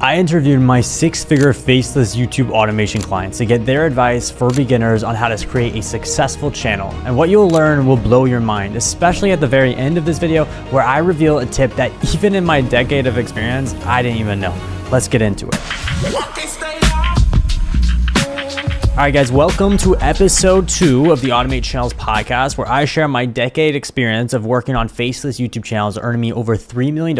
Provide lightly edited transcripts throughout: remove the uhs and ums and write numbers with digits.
I interviewed my six-figure faceless YouTube automation clients to get their advice for beginners on how to create a successful channel. And what you'll learn will blow your mind, especially at the very end of this video where I reveal a tip that even in my decade of experience, I didn't even know. Let's get into it. All right, guys, welcome to episode 2 of the Automate Channels podcast, where I share my decade experience of working on faceless YouTube channels, earning me over $3 million,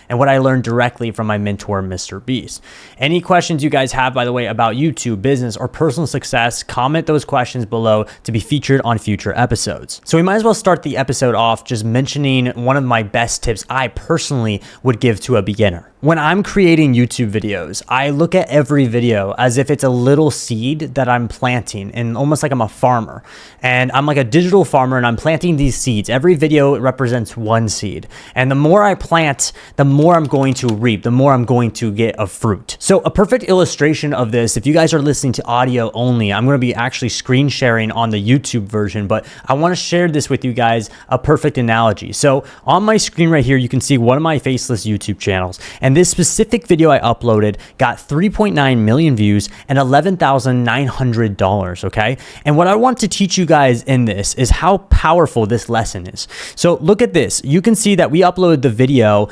and what I learned directly from my mentor, Mr. Beast. Any questions you guys have, by the way, about YouTube, business, or personal success, comment those questions below to be featured on future episodes. So we might as well start the episode off just mentioning one of my best tips I personally would give to a beginner. When I'm creating YouTube videos, I look at every video as if it's a little seed that I'm planting, and almost like I'm a farmer. And I'm like a digital farmer, and I'm planting these seeds. Every video represents one seed. And the more I plant, the more I'm going to reap, the more I'm going to get of fruit. So a perfect illustration of this, if you guys are listening to audio only, I'm going to be actually screen sharing on the YouTube version, but I want to share this with you guys, a perfect analogy. So on my screen right here, you can see one of my faceless YouTube channels. And this specific video I uploaded got 3.9 million views and $11,900, okay? And what I want to teach you guys in this is how powerful this lesson is. So look at this. You can see that we uploaded the video,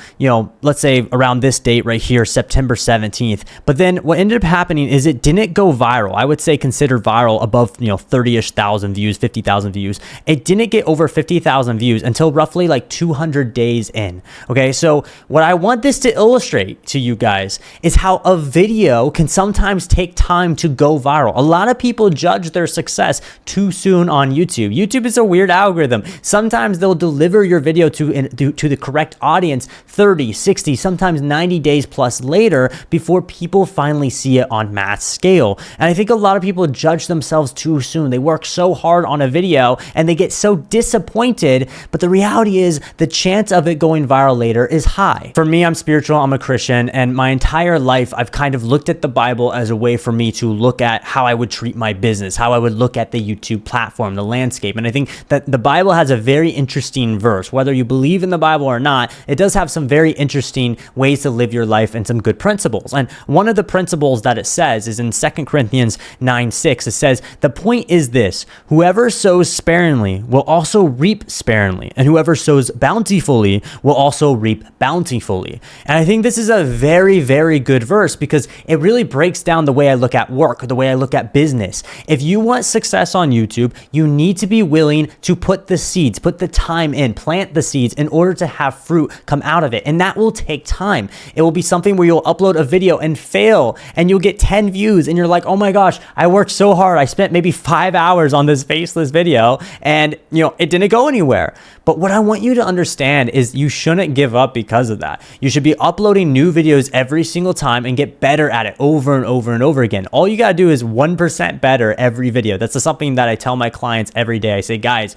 let's say around this date right here, September 17th. But then what ended up happening is it didn't go viral. I would say considered viral above, 30-ish thousand views, 50,000 views. It didn't get over 50,000 views until roughly like 200 days in, okay? So what I want this to illustrate to you guys is how a video can sometimes take time to go viral. A lot of people judge their success too soon on YouTube. YouTube is a weird algorithm. Sometimes they'll deliver your video to the correct audience 30, 60, sometimes 90 days plus later before people finally see it on mass scale. And I think a lot of people judge themselves too soon. They work so hard on a video and they get so disappointed, but the reality is the chance of it going viral later is high. For me, I'm spiritual, I'm a Christian, and my entire life I've kind of looked at the Bible as a way for me to look at how I would treat my business, how I would look at the YouTube platform, the landscape. And I think that the Bible has a very interesting verse. Whether you believe in the Bible or not, it does have some very interesting ways to live your life and some good principles. And one of the principles that it says is in 2 Corinthians 9:6. It says, the point is this: whoever sows sparingly will also reap sparingly, and whoever sows bountifully will also reap bountifully. And I think this is a very, very good verse because it really breaks down the way I look at work, the way I look at business. If you want success on YouTube, you need to be willing to put the seeds, put the time in, plant the seeds in order to have fruit come out of it. And that will take time. It will be something where you'll upload a video and fail and you'll get 10 views and you're like, oh my gosh, I worked so hard. I spent maybe 5 hours on this faceless video and it didn't go anywhere. But what I want you to understand is you shouldn't give up because of that. You should be uploading new videos every single time and get better at it over and over and over again. All you got to do is 1% better every video. That's something that I tell my clients every day. I say, guys,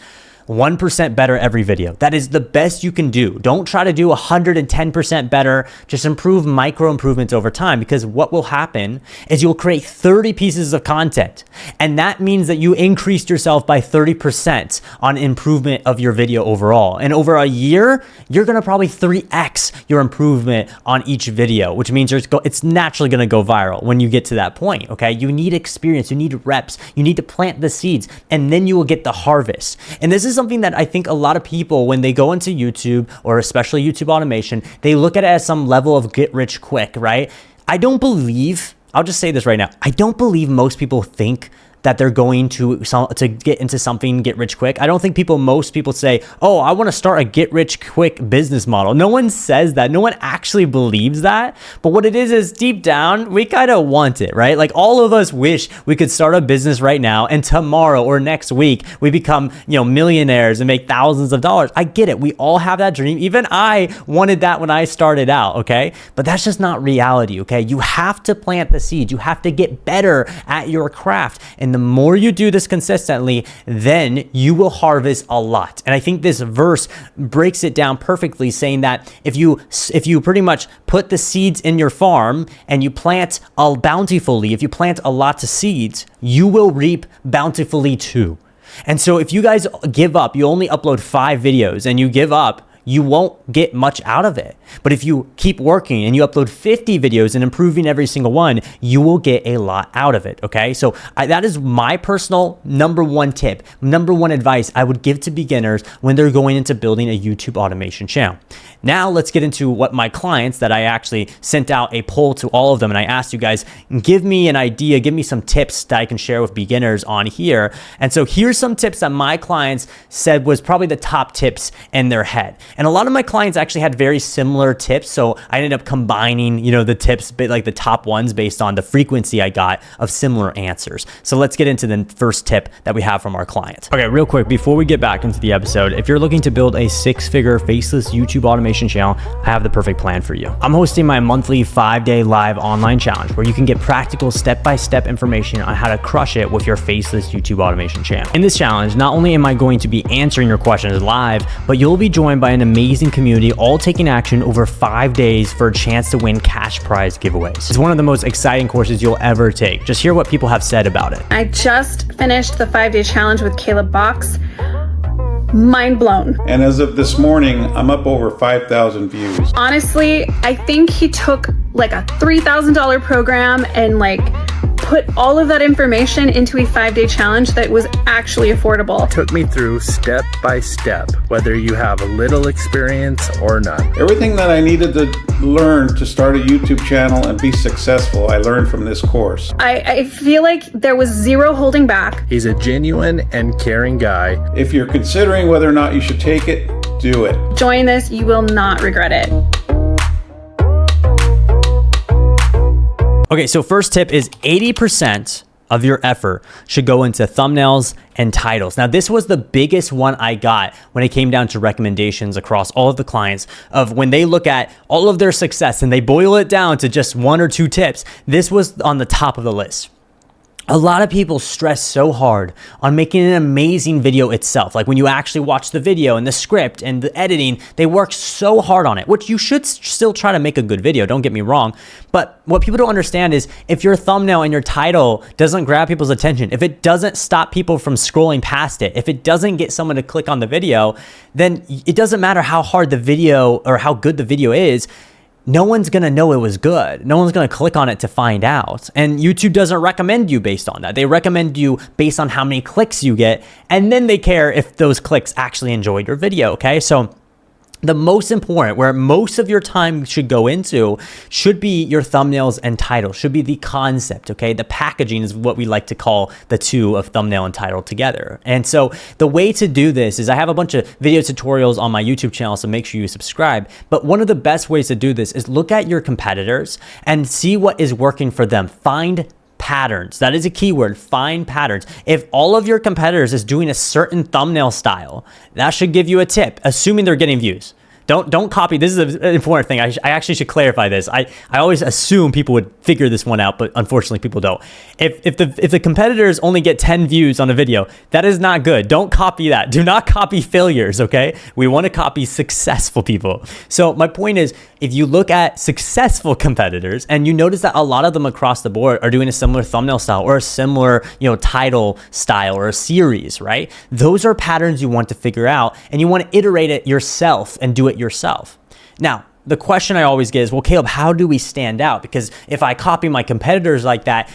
1% better every video. That is the best you can do. Don't try to do 110% better. Just improve micro improvements over time, because what will happen is you'll create 30 pieces of content. And that means that you increased yourself by 30% on improvement of your video overall. And over a year, you're going to probably 3x your improvement on each video, which means it's naturally going to go viral when you get to that point. Okay. You need experience. You need reps. You need to plant the seeds, and then you will get the harvest. And this is something that I think a lot of people, when they go into YouTube, or especially YouTube automation, they look at it as some level of get rich quick, right? I'll just say this right now. I don't believe most people think that they're going to get into something, get rich quick. I don't think most people say, oh, I want to start a get rich quick business model. No one says that. No one actually believes that. But what it is deep down, we kind of want it, right? Like all of us wish we could start a business right now and tomorrow or next week we become, millionaires and make thousands of dollars. I get it. We all have that dream. Even I wanted that when I started out, okay? But that's just not reality, okay? You have to plant the seeds. You have to get better at your craft. And the more you do this consistently, then you will harvest a lot. And I think this verse breaks it down perfectly, saying that if you pretty much put the seeds in your farm and you plant bountifully, if you plant a lot of seeds, you will reap bountifully too. And so if you guys give up, you only upload 5 videos and you give up, you won't get much out of it. But if you keep working and you upload 50 videos and improving every single one, you will get a lot out of it, okay? So that is my personal number one tip, number one advice I would give to beginners when they're going into building a YouTube automation channel. Now let's get into what my clients that I actually sent out a poll to all of them, and I asked you guys, give me an idea, give me some tips that I can share with beginners on here. And so here's some tips that my clients said was probably the top tips in their head. And a lot of my clients actually had very similar tips. So I ended up combining, the tips, like the top ones based on the frequency I got of similar answers. So let's get into the first tip that we have from our client. Okay, real quick, before we get back into the episode, if you're looking to build a 6-figure faceless YouTube automation channel, I have the perfect plan for you. I'm hosting my monthly 5-day live online challenge where you can get practical step-by-step information on how to crush it with your faceless YouTube automation channel. In this challenge, not only am I going to be answering your questions live, but you'll be joined by an amazing community all taking action over 5 days for a chance to win cash prize giveaways. It's one of the most exciting courses you'll ever take. Just hear what people have said about it. I just finished the 5-day challenge with Boxx. Mind blown. And as of this morning, I'm up over 5,000 views. Honestly, I think he took like a $3,000 program and put all of that information into a 5-day challenge that was actually affordable. Took me through step by step, whether you have a little experience or none. Everything that I needed to learn to start a YouTube channel and be successful, I learned from this course. I feel like there was zero holding back. He's a genuine and caring guy. If you're considering whether or not you should take it, do it. Join this, you will not regret it. Okay, so first tip is 80% of your effort should go into thumbnails and titles. Now, this was the biggest one I got when it came down to recommendations across all of the clients of when they look at all of their success and they boil it down to just 1 or 2 tips. This was on the top of the list. A lot of people stress so hard on making an amazing video itself. Like when you actually watch the video and the script and the editing, they work so hard on it, which you should still try to make a good video, don't get me wrong. But what people don't understand is if your thumbnail and your title doesn't grab people's attention, if it doesn't stop people from scrolling past it, if it doesn't get someone to click on the video, then it doesn't matter how hard the video or how good the video is. No one's going to know it was good. No one's going to click on it to find out. And YouTube doesn't recommend you based on that. They recommend you based on how many clicks you get. And then they care if those clicks actually enjoyed your video. Okay. So the most important, where most of your time should go into, should be your thumbnails and titles, should be the concept, okay? The packaging is what we like to call the two of thumbnail and title together. And so the way to do this is I have a bunch of video tutorials on my YouTube channel, so make sure you subscribe. But one of the best ways to do this is look at your competitors and see what is working for them. Find patterns. That is a keyword. Find patterns. If all of your competitors is doing a certain thumbnail style, that should give you a tip, assuming they're getting views. Don't copy. This is an important thing. I actually should clarify this. I always assume people would figure this one out, but unfortunately people don't. If the competitors only get 10 views on a video, that is not good. Don't copy that. Do not copy failures, okay? We want to copy successful people. So my point is, if you look at successful competitors and you notice that a lot of them across the board are doing a similar thumbnail style or a similar, title style or a series, right? Those are patterns you want to figure out, and you want to iterate it yourself and do it yourself. Now, the question I always get is, well, Caleb, how do we stand out? Because if I copy my competitors like that,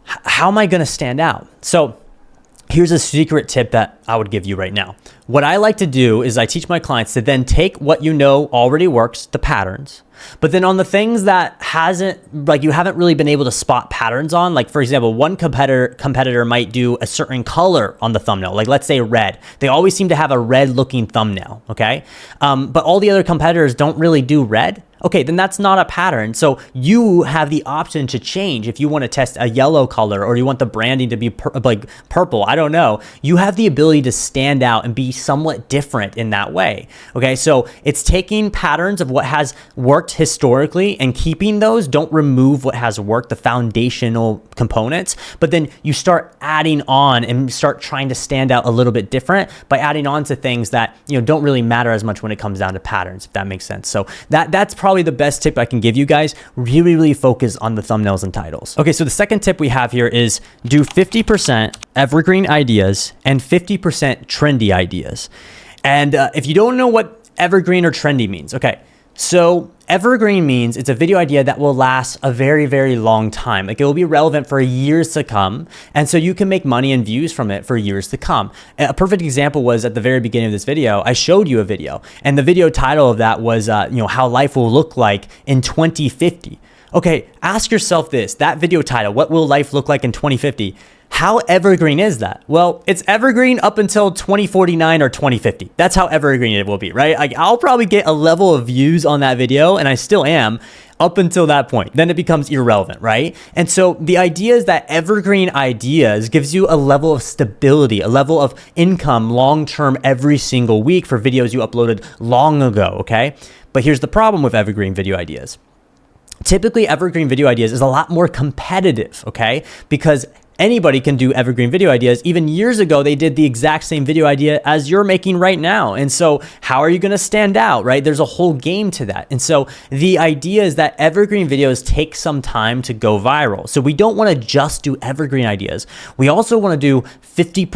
how am I going to stand out? So here's a secret tip that I would give you right now. What I like to do is I teach my clients to then take what you know already works, the patterns, but then on the things that you haven't really been able to spot patterns on, like for example, one competitor might do a certain color on the thumbnail, like let's say red. They always seem to have a red looking thumbnail, okay? But all the other competitors don't really do red. Okay, then that's not a pattern. So you have the option to change if you want to test a yellow color or you want the branding to be purple. I don't know. You have the ability to stand out and be somewhat different in that way. Okay, so it's taking patterns of what has worked historically and keeping those. Don't remove what has worked, the foundational components, but then you start adding on and start trying to stand out a little bit different by adding on to things that don't really matter as much when it comes down to patterns, if that makes sense. So that's probably the best tip I can give you guys. Really focus on the thumbnails and titles. Okay, so the second tip we have here is do 50% evergreen ideas and 50% trendy ideas. And if you don't know what evergreen or trendy means? Okay, so evergreen means it's a video idea that will last a very, very long time. Like it will be relevant for years to come. And so you can make money and views from it for years to come. A perfect example was at the very beginning of this video, I showed you a video, and the video title of that was, how life will look like in 2050. Okay, ask yourself this, that video title, what will life look like in 2050? How evergreen is that? Well, it's evergreen up until 2049 or 2050. That's how evergreen it will be, right? Like I'll probably get a level of views on that video, and I still am, up until that point. Then it becomes irrelevant, right? And so the idea is that evergreen ideas gives you a level of stability, a level of income long-term every single week for videos you uploaded long ago, okay? But here's the problem with evergreen video ideas. Typically, evergreen video ideas is a lot more competitive, okay? Because anybody can do evergreen video ideas. Even years ago, they did the exact same video idea as you're making right now. And so how are you going to stand out, right? There's a whole game to that. And so the idea is that evergreen videos take some time to go viral. So we don't want to just do evergreen ideas. We also want to do 50%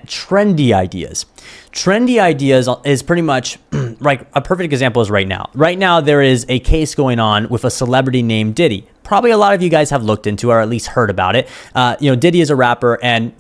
trendy ideas. Trendy ideas is pretty much like a perfect example is right now. Right now, there is a case going on with a celebrity named Diddy. Probably a lot of you guys have looked into or at least heard about it. Diddy is a rapper, and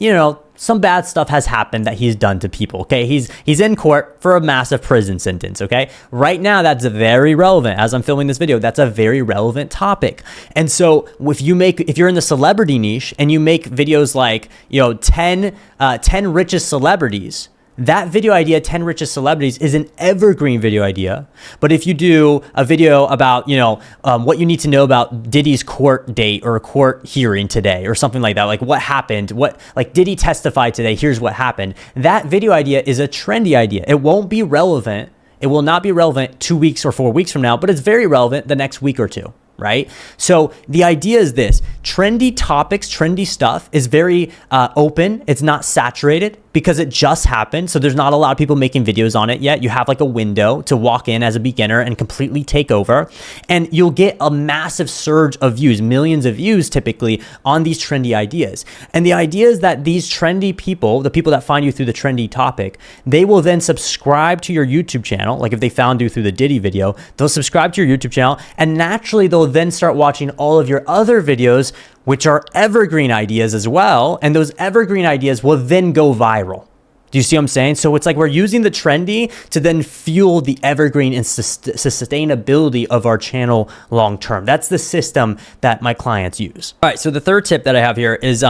some bad stuff has happened that he's done to people. Okay, he's in court for a massive prison sentence. Okay, right now that's very relevant. As I'm filming this video, that's a very relevant topic. And so if you're in the celebrity niche and you make videos like 10 richest celebrities. That video idea, 10 richest celebrities, is an evergreen video idea. But if you do a video about, what you need to know about Diddy's court date or a court hearing today or something like that, like what happened, like Diddy testified today, here's what happened. That video idea is a trendy idea. It won't be relevant. It will not be relevant 2 weeks or 4 weeks from now, but it's very relevant the next week or two. Right? So the idea is this: trendy topics, trendy stuff is very open. It's not saturated because it just happened. So there's not a lot of people making videos on it yet. You have like a window to walk in as a beginner and completely take over. And you'll get a massive surge of views, millions of views typically on these trendy ideas. And the idea is that these trendy people, the people that find you through the trendy topic, they will then subscribe to your YouTube channel. Like if they found you through the Diddy video, they'll subscribe to your YouTube channel, and naturally they'll then start watching all of your other videos, which are evergreen ideas as well. And those evergreen ideas will then go viral. Do you see what I'm saying? So it's like we're using the trendy to then fuel the evergreen and sustainability of our channel long term. That's the system that my clients use. All right, so the third tip that I have here is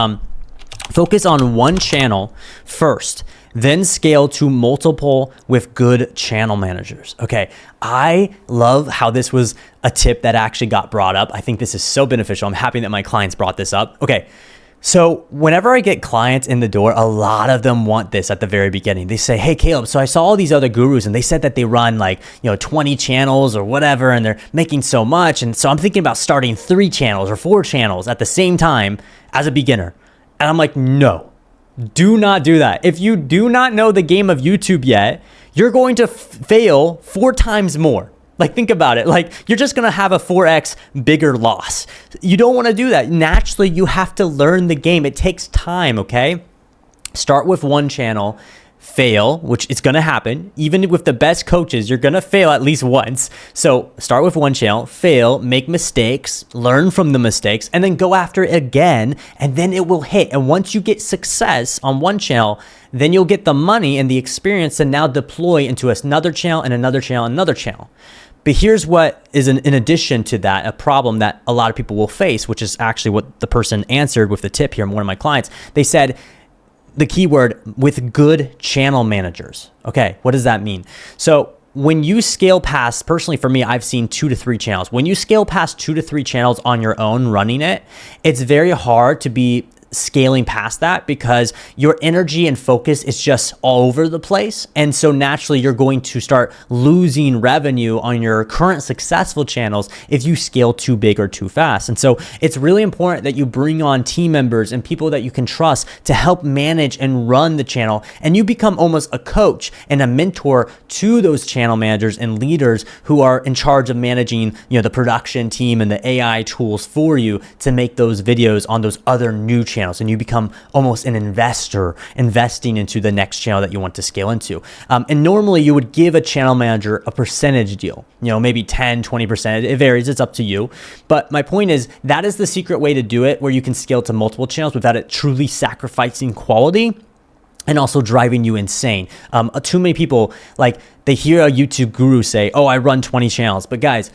focus on one channel first, then scale to multiple with good channel managers. Okay, I love how this was a tip that actually got brought up. I think this is so beneficial. I'm happy that my clients brought this up. Okay, so whenever I get clients in the door, a lot of them want this at the very beginning. They say, hey, Caleb, so I saw all these other gurus and they said that they run 20 channels or whatever, and they're making so much. And so I'm thinking about starting 3 channels or 4 channels at the same time as a beginner. And I'm like, no. Do not do that. If you do not know the game of YouTube yet, you're going to fail 4 times more. Like, think about it. Like, you're just going to have a 4x bigger loss. You don't want to do that. Naturally, you have to learn the game. It takes time, okay? Start with one channel. Fail, which is going to happen. Even with the best coaches, you're going to fail at least once. So start with one channel, fail, make mistakes, learn from the mistakes, and then go after it again, and then it will hit. And once you get success on one channel, then you'll get the money and the experience to now deploy into another channel and another channel and another channel. But here's what is in addition to that, a problem that a lot of people will face, which is actually what the person answered with the tip here, one of my clients. They said, the keyword, with good channel managers. Okay, what does that mean? So when you scale past, personally for me, I've seen 2 to 3 channels. When you scale past 2 to 3 channels on your own running it, it's very hard to be scaling past that because your energy and focus is just all over the place. And so naturally you're going to start losing revenue on your current successful channels if you scale too big or too fast. And so it's really important that you bring on team members and people that you can trust to help manage and run the channel. And you become almost a coach and a mentor to those channel managers and leaders who are in charge of managing, the production team and the AI tools for you to make those videos on those other new channels channels, and you become almost an investor investing into the next channel that you want to scale into. And normally you would give a channel manager a percentage deal, maybe 10, 20%. It varies. It's up to you. But my point is that is the secret way to do it, where you can scale to multiple channels without it truly sacrificing quality and also driving you insane. Too many people, like, they hear a YouTube guru say, oh, I run 20 channels. But guys,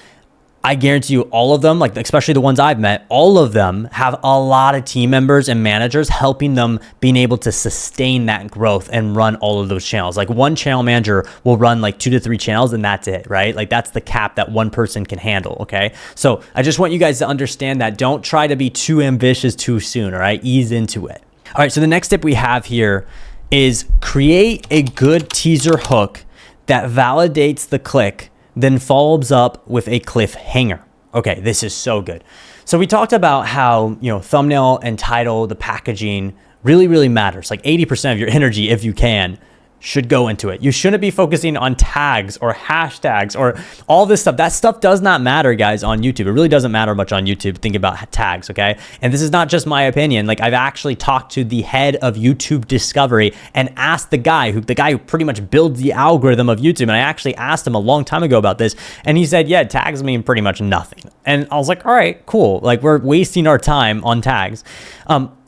I guarantee you all of them, like especially the ones I've met, all of them have a lot of team members and managers helping them being able to sustain that growth and run all of those channels. Like one channel manager will run like 2 to 3 channels and that's it, right? Like that's the cap that one person can handle, okay? So I just want you guys to understand that. Don't try to be too ambitious too soon, all right? Ease into it. All right, so the next tip we have here is create a good teaser hook that validates the click, then follows up with a cliffhanger. Okay, this is so good. So we talked about how, thumbnail and title, the packaging really, really matters. Like 80% of your energy, if you can, should go into it. You shouldn't be focusing on tags or hashtags or all this stuff. That stuff does not matter, guys, on YouTube. It really doesn't matter much on YouTube. Think about tags, okay? And this is not just my opinion. Like I've actually talked to the head of YouTube discovery and asked the guy who pretty much builds the algorithm of YouTube. And I actually asked him a long time ago about this. And he said, yeah, tags mean pretty much nothing. And I was like, all right, cool. Like we're wasting our time on tags.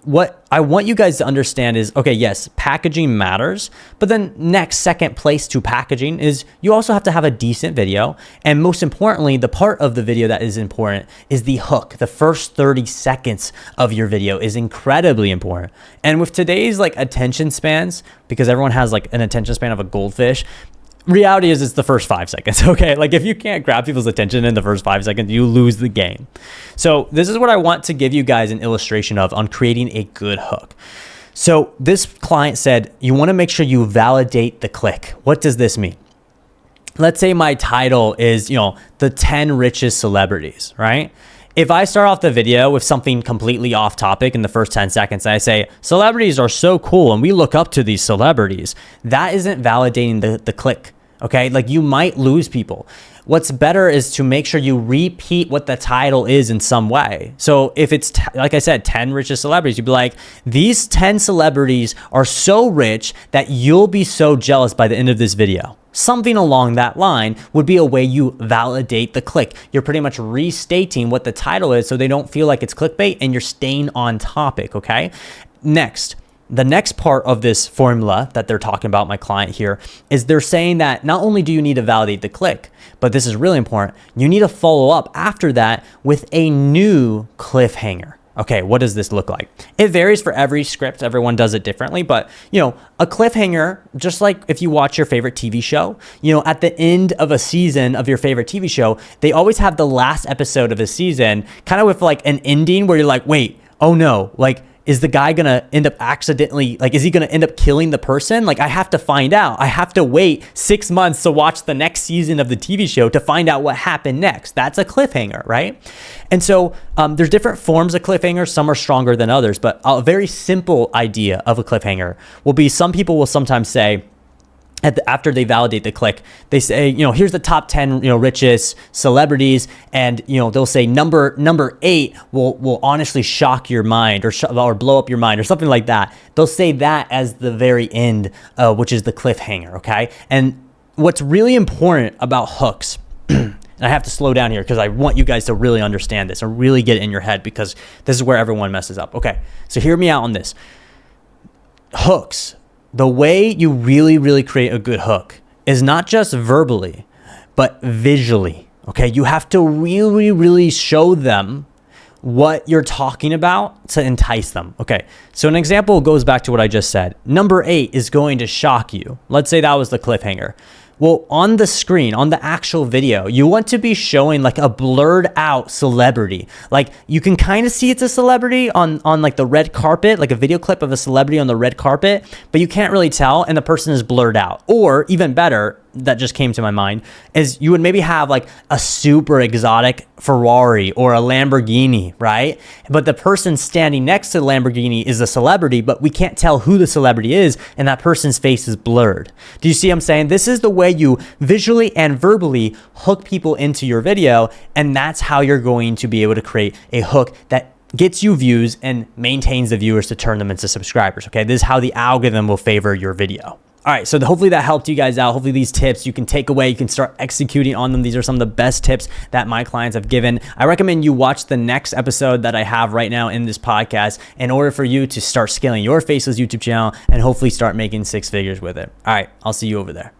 What I want you guys to understand is, okay, yes, packaging matters, but then second place to packaging is you also have to have a decent video. And most importantly, the part of the video that is important is the hook. The first 30 seconds of your video is incredibly important. And with today's like attention spans, because everyone has like an attention span of a goldfish, reality is it's the first 5 seconds, okay? Like if you can't grab people's attention in the first 5 seconds, you lose the game. So this is what I want to give you guys an illustration of on creating a good hook. So this client said, you want to make sure you validate the click. What does this mean? Let's say my title is, the 10 richest celebrities, right? If I start off the video with something completely off topic in the first 10 seconds, and I say, celebrities are so cool and we look up to these celebrities, that isn't validating the click, okay? Like you might lose people. What's better is to make sure you repeat what the title is in some way. So if it's, like I said, 10 richest celebrities, you'd be like, these 10 celebrities are so rich that you'll be so jealous by the end of this video. Something along that line would be a way you validate the click. You're pretty much restating what the title is so they don't feel like it's clickbait and you're staying on topic, okay? Next, the next part of this formula that they're talking about, my client here, is they're saying that not only do you need to validate the click, but this is really important, you need to follow up after that with a new cliffhanger. Okay, what does this look like? It varies for every script. Everyone does it differently, but a cliffhanger, just like if you watch your favorite TV show, at the end of a season of your favorite TV show, they always have the last episode of a season kind of with like an ending where you're like, wait, oh no, like, is the guy gonna end up accidentally, like, is he gonna end up killing the person? Like, I have to find out. I have to wait 6 months to watch the next season of the TV show to find out what happened next. That's a cliffhanger, right? And so there's different forms of cliffhangers. Some are stronger than others, but a very simple idea of a cliffhanger will be, some people will sometimes say, after they validate the click, they say, here's the top 10, richest celebrities. And, they'll say number 8 will honestly shock your mind or blow up your mind or something like that. They'll say that as the very end, which is the cliffhanger. Okay. And what's really important about hooks, and I have to slow down here because I want you guys to really understand this and really get it in your head, because this is where everyone messes up. Okay. So hear me out on this. Hooks. The way you really, really create a good hook is not just verbally, but visually, okay? You have to really, really show them what you're talking about to entice them, okay? So an example goes back to what I just said. Number 8 is going to shock you. Let's say that was the cliffhanger. Well, on the screen, on the actual video, you want to be showing like a blurred out celebrity. Like you can kind of see it's a celebrity on like the red carpet, like a video clip of a celebrity on the red carpet, but you can't really tell and the person is blurred out. Or even better, that just came to my mind, is you would maybe have like a super exotic Ferrari or a Lamborghini, right? But the person standing next to the Lamborghini is a celebrity, but we can't tell who the celebrity is, and that person's face is blurred. Do you see what I'm saying? This is the way you visually and verbally hook people into your video, and that's how you're going to be able to create a hook that gets you views and maintains the viewers to turn them into subscribers. Okay, this is how the algorithm will favor your video. All right, so hopefully that helped you guys out. Hopefully these tips you can take away, you can start executing on them. These are some of the best tips that my clients have given. I recommend you watch the next episode that I have right now in this podcast in order for you to start scaling your faceless YouTube channel and hopefully start making 6 figures with it. All right, I'll see you over there.